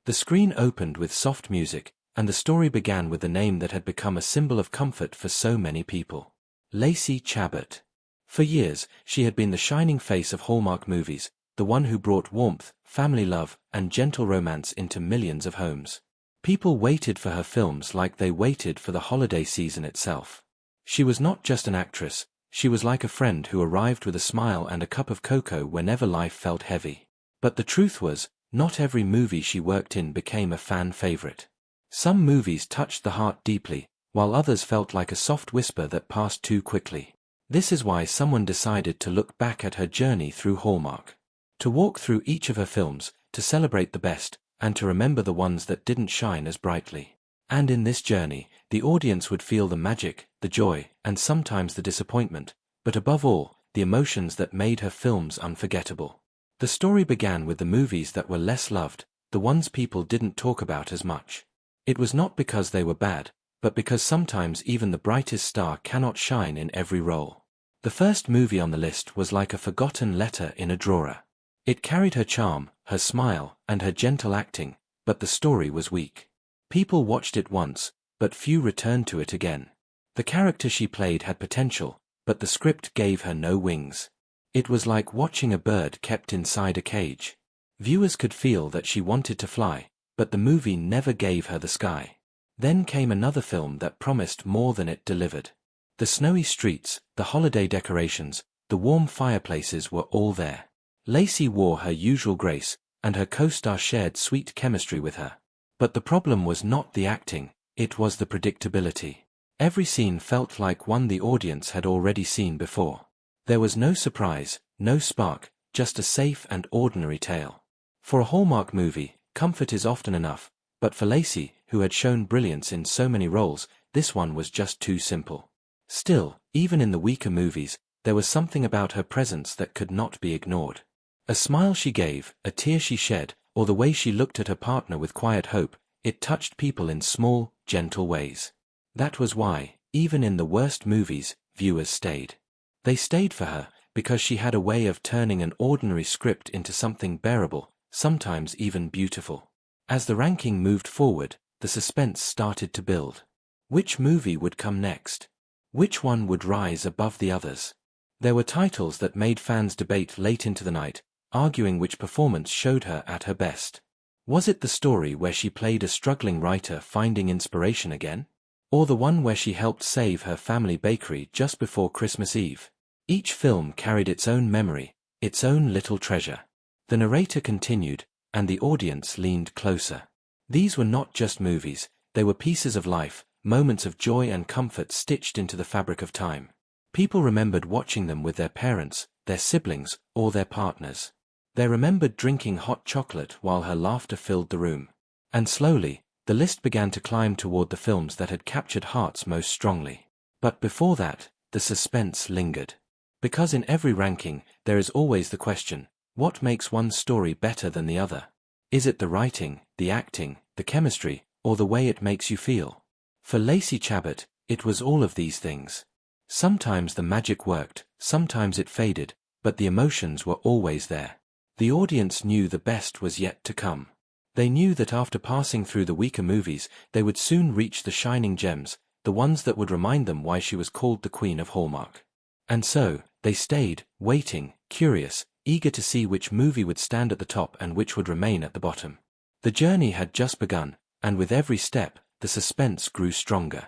The screen opened with soft music, and the story began with the name that had become a symbol of comfort for so many people. Lacey Chabert. For years, she had been the shining face of Hallmark movies, the one who brought warmth, family love, and gentle romance into millions of homes. People waited for her films like they waited for the holiday season itself. She was not just an actress, she was like a friend who arrived with a smile and a cup of cocoa whenever life felt heavy. But the truth was, not every movie she worked in became a fan favorite. Some movies touched the heart deeply, while others felt like a soft whisper that passed too quickly. This is why someone decided to look back at her journey through Hallmark. To walk through each of her films, to celebrate the best, and to remember the ones that didn't shine as brightly. And in this journey, the audience would feel the magic, the joy, and sometimes the disappointment, but above all, the emotions that made her films unforgettable. The story began with the movies that were less loved, the ones people didn't talk about as much. It was not because they were bad, but because sometimes even the brightest star cannot shine in every role. The first movie on the list was like a forgotten letter in a drawer. It carried her charm, her smile, and her gentle acting, but the story was weak. People watched it once, but few returned to it again. The character she played had potential, but the script gave her no wings. It was like watching a bird kept inside a cage. Viewers could feel that she wanted to fly, but the movie never gave her the sky. Then came another film that promised more than it delivered. The snowy streets, the holiday decorations, the warm fireplaces were all there. Lacey wore her usual grace, and her co-star shared sweet chemistry with her. But the problem was not the acting, it was the predictability. Every scene felt like one the audience had already seen before. There was no surprise, no spark, just a safe and ordinary tale. For a Hallmark movie, comfort is often enough, but for Lacey, who had shown brilliance in so many roles, this one was just too simple. Still, even in the weaker movies, there was something about her presence that could not be ignored. A smile she gave, a tear she shed, or the way she looked at her partner with quiet hope, it touched people in small, gentle ways. That was why, even in the worst movies, viewers stayed. They stayed for her, because she had a way of turning an ordinary script into something bearable, sometimes even beautiful. As the ranking moved forward, the suspense started to build. Which movie would come next? Which one would rise above the others? There were titles that made fans debate late into the night, arguing which performance showed her at her best. Was it the story where she played a struggling writer finding inspiration again? Or the one where she helped save her family bakery just before Christmas Eve? Each film carried its own memory, its own little treasure. The narrator continued, and the audience leaned closer. These were not just movies, they were pieces of life, moments of joy and comfort stitched into the fabric of time. People remembered watching them with their parents, their siblings, or their partners. They remembered drinking hot chocolate while her laughter filled the room. And slowly, the list began to climb toward the films that had captured hearts most strongly. But before that, the suspense lingered. Because in every ranking, there is always the question, what makes one story better than the other? Is it the writing, the acting, the chemistry, or the way it makes you feel? For Lacey Chabert, it was all of these things. Sometimes the magic worked, sometimes it faded, but the emotions were always there. The audience knew the best was yet to come. They knew that after passing through the weaker movies, they would soon reach the shining gems, the ones that would remind them why she was called the Queen of Hallmark. And so, they stayed, waiting, curious, eager to see which movie would stand at the top and which would remain at the bottom. The journey had just begun, and with every step, the suspense grew stronger.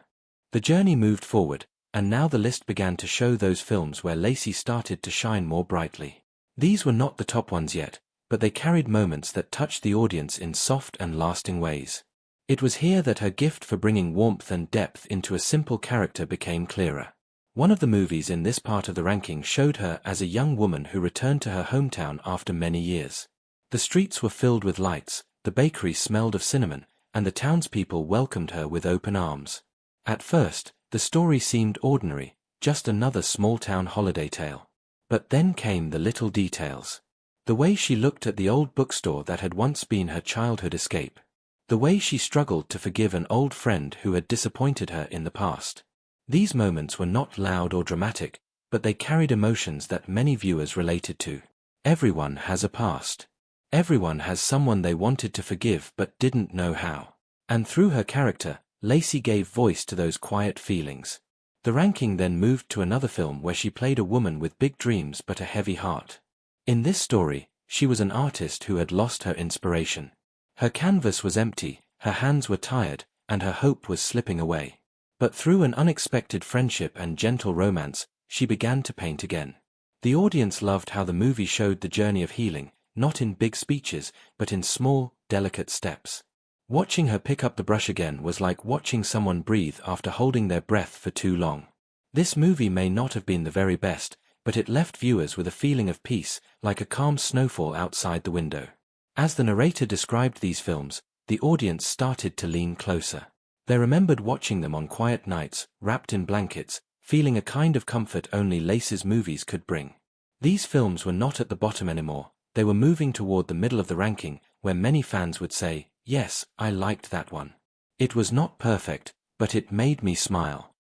The journey moved forward, and now the list began to show those films where Lacey started to shine more brightly. These were not the top ones yet, but they carried moments that touched the audience in soft and lasting ways. It was here that her gift for bringing warmth and depth into a simple character became clearer. One of the movies in this part of the ranking showed her as a young woman who returned to her hometown after many years. The streets were filled with lights, the bakery smelled of cinnamon, and the townspeople welcomed her with open arms. At first, the story seemed ordinary, just another small-town holiday tale. But then came the little details. The way she looked at the old bookstore that had once been her childhood escape. The way she struggled to forgive an old friend who had disappointed her in the past. These moments were not loud or dramatic, but they carried emotions that many viewers related to. Everyone has a past. Everyone has someone they wanted to forgive but didn't know how. And through her character, Lacey gave voice to those quiet feelings. The ranking then moved to another film where she played a woman with big dreams but a heavy heart. In this story, she was an artist who had lost her inspiration. Her canvas was empty, her hands were tired, and her hope was slipping away. But through an unexpected friendship and gentle romance, she began to paint again. The audience loved how the movie showed the journey of healing, not in big speeches, but in small, delicate steps. Watching her pick up the brush again was like watching someone breathe after holding their breath for too long. This movie may not have been the very best, but it left viewers with a feeling of peace, like a calm snowfall outside the window. As the narrator described these films, the audience started to lean closer. They remembered watching them on quiet nights, wrapped in blankets, feeling a kind of comfort only Lacey's movies could bring. These films were not at the bottom anymore, they were moving toward the middle of the ranking, where many fans would say, "Yes, I liked that one. It was not perfect, but it made me smile."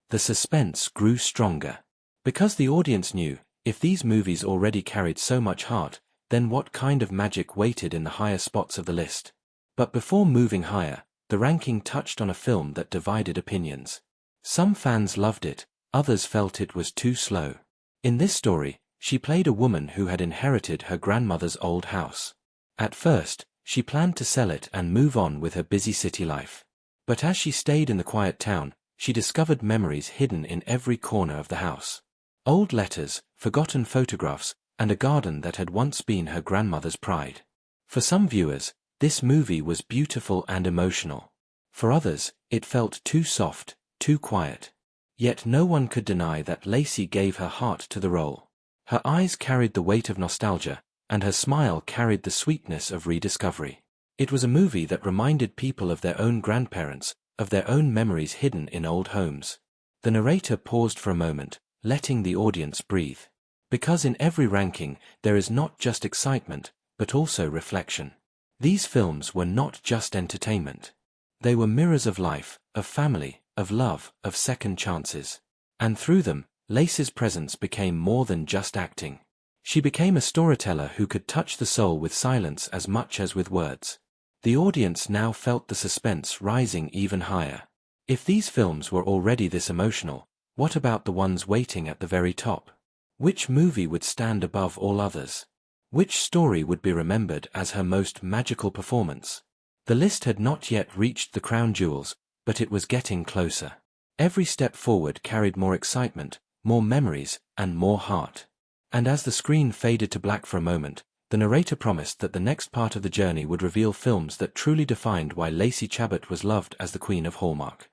The suspense grew stronger. Because the audience knew, if these movies already carried so much heart, then what kind of magic waited in the higher spots of the list? But before moving higher, the ranking touched on a film that divided opinions. Some fans loved it, others felt it was too slow. In this story, she played a woman who had inherited her grandmother's old house. At first, she planned to sell it and move on with her busy city life. But as she stayed in the quiet town, she discovered memories hidden in every corner of the house. Old letters, forgotten photographs, and a garden that had once been her grandmother's pride. For some viewers, this movie was beautiful and emotional. For others, it felt too soft, too quiet. Yet no one could deny that Lacey gave her heart to the role. Her eyes carried the weight of nostalgia, and her smile carried the sweetness of rediscovery. It was a movie that reminded people of their own grandparents, of their own memories hidden in old homes. The narrator paused for a moment, letting the audience breathe. Because in every ranking, there is not just excitement, but also reflection. These films were not just entertainment. They were mirrors of life, of family, of love, of second chances. And through them, Lacey's presence became more than just acting. She became a storyteller who could touch the soul with silence as much as with words. The audience now felt the suspense rising even higher. If these films were already this emotional, what about the ones waiting at the very top? Which movie would stand above all others? Which story would be remembered as her most magical performance? The list had not yet reached the crown jewels, but it was getting closer. Every step forward carried more excitement, more memories, and more heart. And as the screen faded to black for a moment, the narrator promised that the next part of the journey would reveal films that truly defined why Lacey Chabert was loved as the Queen of Hallmark.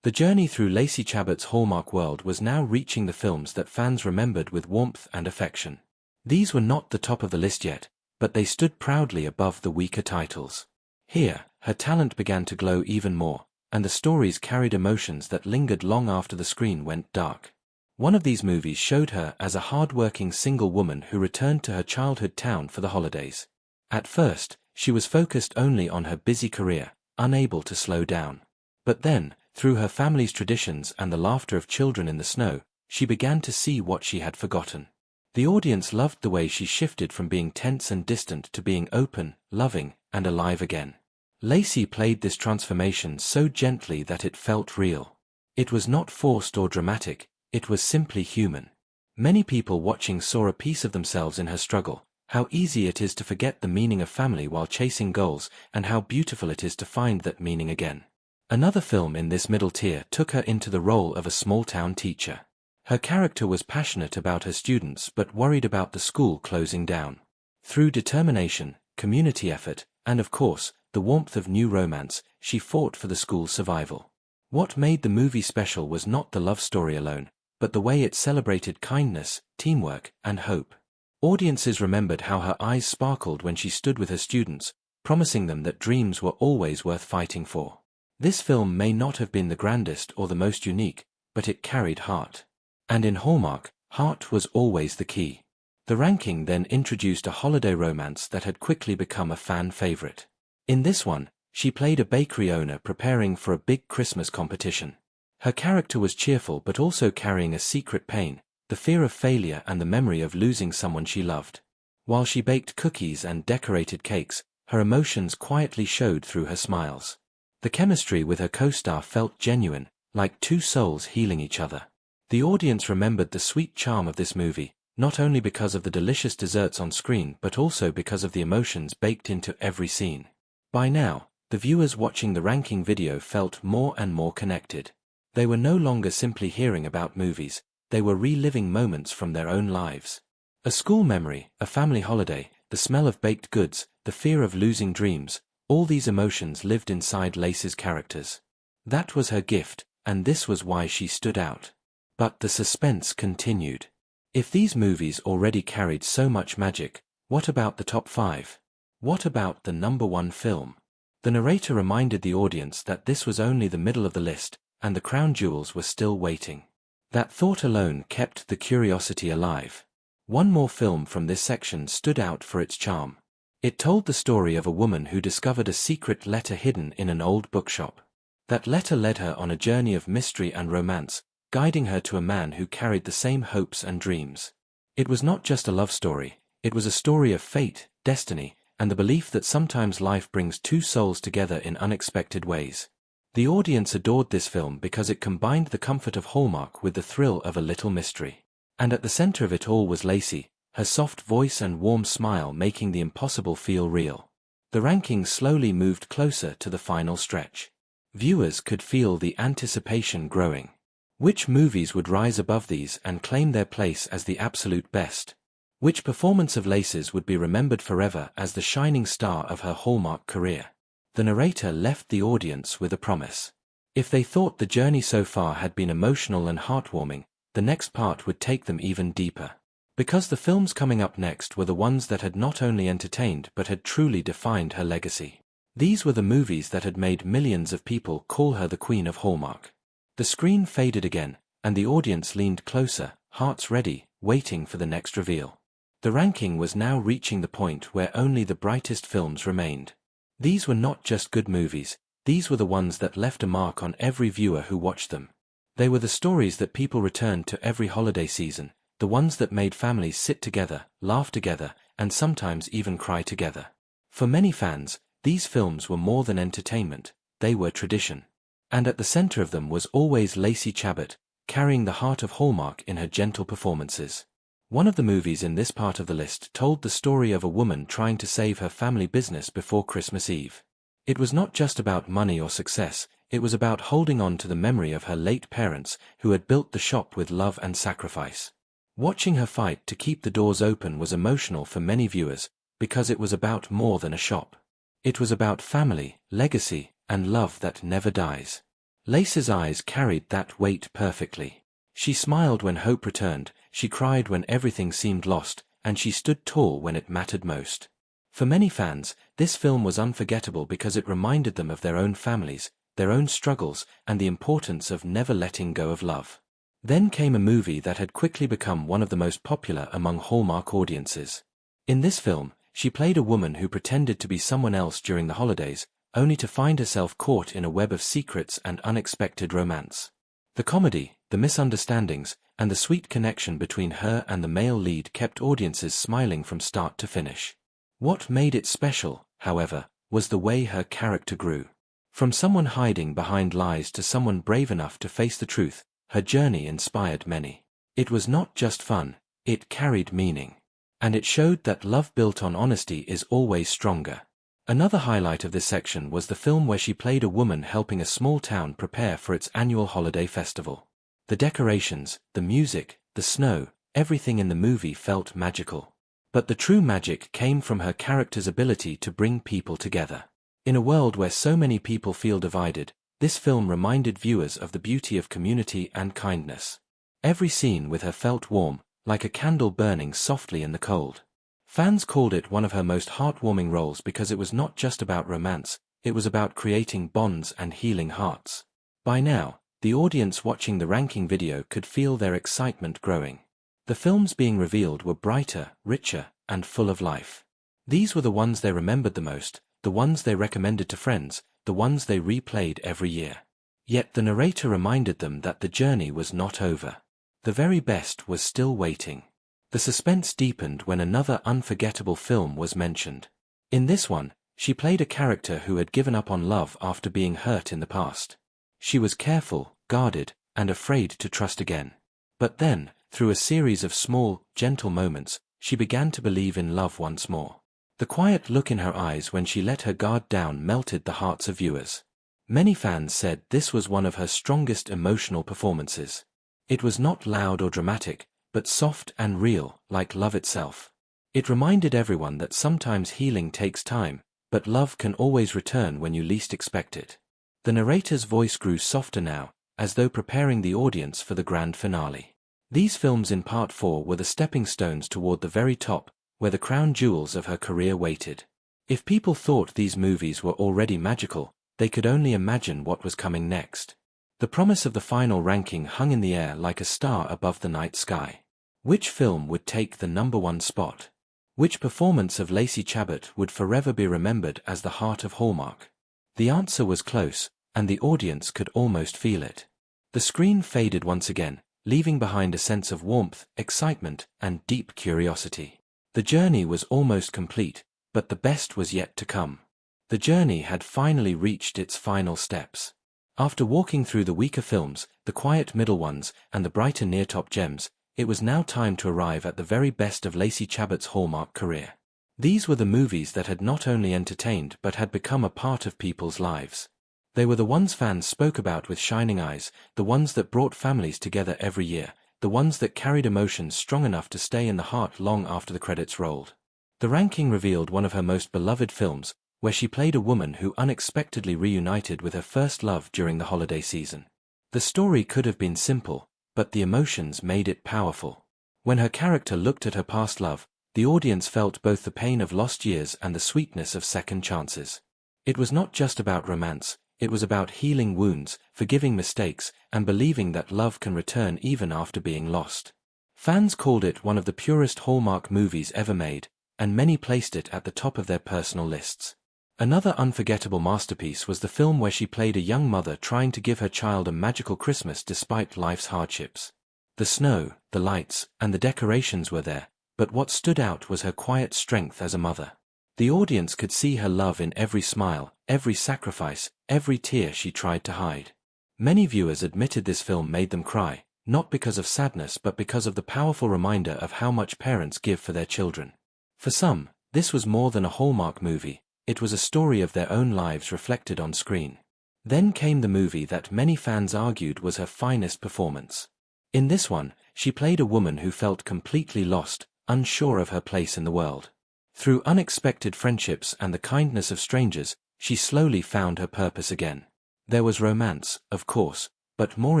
The journey through Lacey Chabert's Hallmark world was now reaching the films that fans remembered with warmth and affection. These were not the top of the list yet, but they stood proudly above the weaker titles. Here, her talent began to glow even more, and the stories carried emotions that lingered long after the screen went dark. One of these movies showed her as a hard-working single woman who returned to her childhood town for the holidays. At first, she was focused only on her busy career, unable to slow down. But then, through her family's traditions and the laughter of children in the snow, she began to see what she had forgotten. The audience loved the way she shifted from being tense and distant to being open, loving, and alive again. Lacey played this transformation so gently that it felt real. It was not forced or dramatic, it was simply human. Many people watching saw a piece of themselves in her struggle, how easy it is to forget the meaning of family while chasing goals, and how beautiful it is to find that meaning again. Another film in this middle tier took her into the role of a small-town teacher. Her character was passionate about her students but worried about the school closing down. Through determination, community effort, and of course, the warmth of new romance, she fought for the school's survival. What made the movie special was not the love story alone, but the way it celebrated kindness, teamwork, and hope. Audiences remembered how her eyes sparkled when she stood with her students, promising them that dreams were always worth fighting for. This film may not have been the grandest or the most unique, but it carried heart. And in Hallmark, heart was always the key. The ranking then introduced a holiday romance that had quickly become a fan favorite. In this one, she played a bakery owner preparing for a big Christmas competition. Her character was cheerful but also carrying a secret pain, the fear of failure and the memory of losing someone she loved. While she baked cookies and decorated cakes, her emotions quietly showed through her smiles. The chemistry with her co-star felt genuine, like two souls healing each other. The audience remembered the sweet charm of this movie, not only because of the delicious desserts on screen but also because of the emotions baked into every scene. By now, the viewers watching the ranking video felt more and more connected. They were no longer simply hearing about movies, they were reliving moments from their own lives. A school memory, a family holiday, the smell of baked goods, the fear of losing dreams, all these emotions lived inside Lacey's characters. That was her gift, and this was why she stood out. But the suspense continued. If these movies already carried so much magic, what about the top 5? What about the number 1 film? The narrator reminded the audience that this was only the middle of the list, and the crown jewels were still waiting. That thought alone kept the curiosity alive. One more film from this section stood out for its charm. It told the story of a woman who discovered a secret letter hidden in an old bookshop. That letter led her on a journey of mystery and romance, guiding her to a man who carried the same hopes and dreams. It was not just a love story, it was a story of fate, destiny, and the belief that sometimes life brings two souls together in unexpected ways. The audience adored this film because it combined the comfort of Hallmark with the thrill of a little mystery. And at the center of it all was Lacey, her soft voice and warm smile making the impossible feel real. The rankings slowly moved closer to the final stretch. Viewers could feel the anticipation growing. Which movies would rise above these and claim their place as the absolute best? Which performance of Lacey's would be remembered forever as the shining star of her Hallmark career? The narrator left the audience with a promise. If they thought the journey so far had been emotional and heartwarming, the next part would take them even deeper. Because the films coming up next were the ones that had not only entertained but had truly defined her legacy. These were the movies that had made millions of people call her the Queen of Hallmark. The screen faded again, and the audience leaned closer, hearts ready, waiting for the next reveal. The ranking was now reaching the point where only the brightest films remained. These were not just good movies, these were the ones that left a mark on every viewer who watched them. They were the stories that people returned to every holiday season, the ones that made families sit together, laugh together, and sometimes even cry together. For many fans, these films were more than entertainment, they were tradition. And at the center of them was always Lacey Chabert, carrying the heart of Hallmark in her gentle performances. One of the movies in this part of the list told the story of a woman trying to save her family business before Christmas Eve. It was not just about money or success, it was about holding on to the memory of her late parents who had built the shop with love and sacrifice. Watching her fight to keep the doors open was emotional for many viewers, because it was about more than a shop. It was about family, legacy, and love that never dies. Lacey's eyes carried that weight perfectly. She smiled when hope returned, she cried when everything seemed lost, and she stood tall when it mattered most. For many fans, this film was unforgettable because it reminded them of their own families, their own struggles, and the importance of never letting go of love. Then came a movie that had quickly become one of the most popular among Hallmark audiences. In this film, she played a woman who pretended to be someone else during the holidays, only to find herself caught in a web of secrets and unexpected romance. The comedy, the misunderstandings, and the sweet connection between her and the male lead kept audiences smiling from start to finish. What made it special, however, was the way her character grew. From someone hiding behind lies to someone brave enough to face the truth, her journey inspired many. It was not just fun, it carried meaning. And it showed that love built on honesty is always stronger. Another highlight of this section was the film where she played a woman helping a small town prepare for its annual holiday festival. The decorations, the music, the snow, everything in the movie felt magical. But the true magic came from her character's ability to bring people together. In a world where so many people feel divided, this film reminded viewers of the beauty of community and kindness. Every scene with her felt warm, like a candle burning softly in the cold. Fans called it one of her most heartwarming roles because it was not just about romance, it was about creating bonds and healing hearts. By now, the audience watching the ranking video could feel their excitement growing. The films being revealed were brighter, richer, and full of life. These were the ones they remembered the most, the ones they recommended to friends, the ones they replayed every year. Yet the narrator reminded them that the journey was not over. The very best was still waiting. The suspense deepened when another unforgettable film was mentioned. In this one, she played a character who had given up on love after being hurt in the past. She was careful, guarded, and afraid to trust again. But then, through a series of small, gentle moments, she began to believe in love once more. The quiet look in her eyes when she let her guard down melted the hearts of viewers. Many fans said this was one of her strongest emotional performances. It was not loud or dramatic, but soft and real, like love itself. It reminded everyone that sometimes healing takes time, but love can always return when you least expect it. The narrator's voice grew softer now, as though preparing the audience for the grand finale. These films in Part 4 were the stepping stones toward the very top, where the crown jewels of her career waited. If people thought these movies were already magical, they could only imagine what was coming next. The promise of the final ranking hung in the air like a star above the night sky. Which film would take the #1 spot? Which performance of Lacey Chabert would forever be remembered as the heart of Hallmark? The answer was close, and the audience could almost feel it. The screen faded once again, leaving behind a sense of warmth, excitement, and deep curiosity. The journey was almost complete, but the best was yet to come. The journey had finally reached its final steps. After walking through the weaker films, the quiet middle ones, and the brighter near-top gems, it was now time to arrive at the very best of Lacey Chabert's Hallmark career. These were the movies that had not only entertained but had become a part of people's lives. They were the ones fans spoke about with shining eyes, the ones that brought families together every year, the ones that carried emotions strong enough to stay in the heart long after the credits rolled. The ranking revealed one of her most beloved films, where she played a woman who unexpectedly reunited with her first love during the holiday season. The story could have been simple, but the emotions made it powerful. When her character looked at her past love, the audience felt both the pain of lost years and the sweetness of second chances. It was not just about romance, it was about healing wounds, forgiving mistakes, and believing that love can return even after being lost. Fans called it one of the purest Hallmark movies ever made, and many placed it at the top of their personal lists. Another unforgettable masterpiece was the film where she played a young mother trying to give her child a magical Christmas despite life's hardships. The snow, the lights, and the decorations were there, but what stood out was her quiet strength as a mother. The audience could see her love in every smile, every sacrifice, every tear she tried to hide. Many viewers admitted this film made them cry, not because of sadness but because of the powerful reminder of how much parents give for their children. For some, this was more than a Hallmark movie, it was a story of their own lives reflected on screen. Then came the movie that many fans argued was her finest performance. In this one, she played a woman who felt completely lost, unsure of her place in the world. Through unexpected friendships and the kindness of strangers, she slowly found her purpose again. There was romance, of course, but more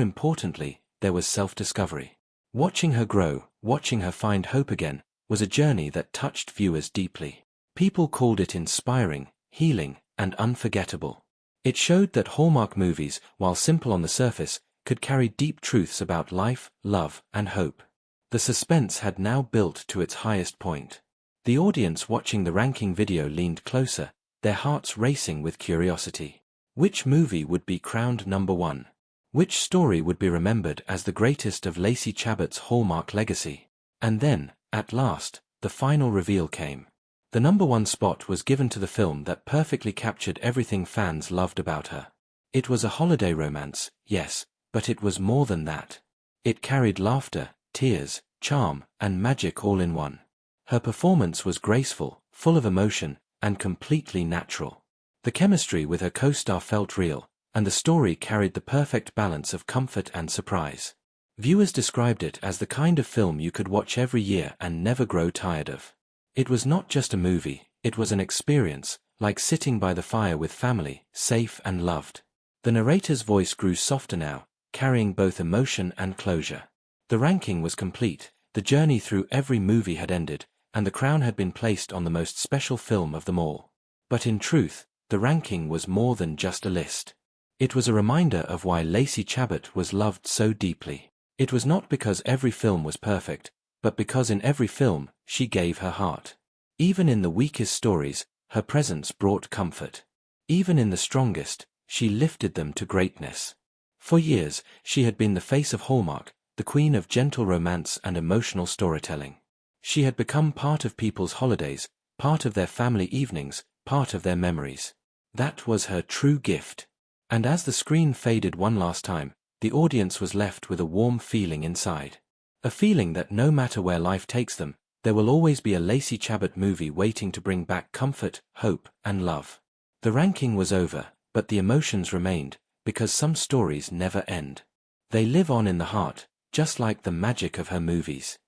importantly, there was self-discovery. Watching her grow, watching her find hope again, was a journey that touched viewers deeply. People called it inspiring, healing, and unforgettable. It showed that Hallmark movies, while simple on the surface, could carry deep truths about life, love, and hope. The suspense had now built to its highest point. The audience watching the ranking video leaned closer, their hearts racing with curiosity. Which movie would be crowned #1? Which story would be remembered as the greatest of Lacey Chabert's Hallmark legacy? And then, at last, the final reveal came. The #1 spot was given to the film that perfectly captured everything fans loved about her. It was a holiday romance, yes, but it was more than that. It carried laughter, tears, charm, and magic all in one. Her performance was graceful, full of emotion, and completely natural. The chemistry with her co-star felt real, and the story carried the perfect balance of comfort and surprise. Viewers described it as the kind of film you could watch every year and never grow tired of. It was not just a movie, it was an experience, like sitting by the fire with family, safe and loved. The narrator's voice grew softer now, carrying both emotion and closure. The ranking was complete, the journey through every movie had ended, and the crown had been placed on the most special film of them all. But in truth, the ranking was more than just a list. It was a reminder of why Lacey Chabert was loved so deeply. It was not because every film was perfect, but because in every film, she gave her heart. Even in the weakest stories, her presence brought comfort. Even in the strongest, she lifted them to greatness. For years, she had been the face of Hallmark, the queen of gentle romance and emotional storytelling. She had become part of people's holidays, part of their family evenings, part of their memories. That was her true gift. And as the screen faded one last time, the audience was left with a warm feeling inside. A feeling that no matter where life takes them, there will always be a Lacey Chabert movie waiting to bring back comfort, hope, and love. The ranking was over, but the emotions remained, because some stories never end. They live on in the heart, just like the magic of her movies.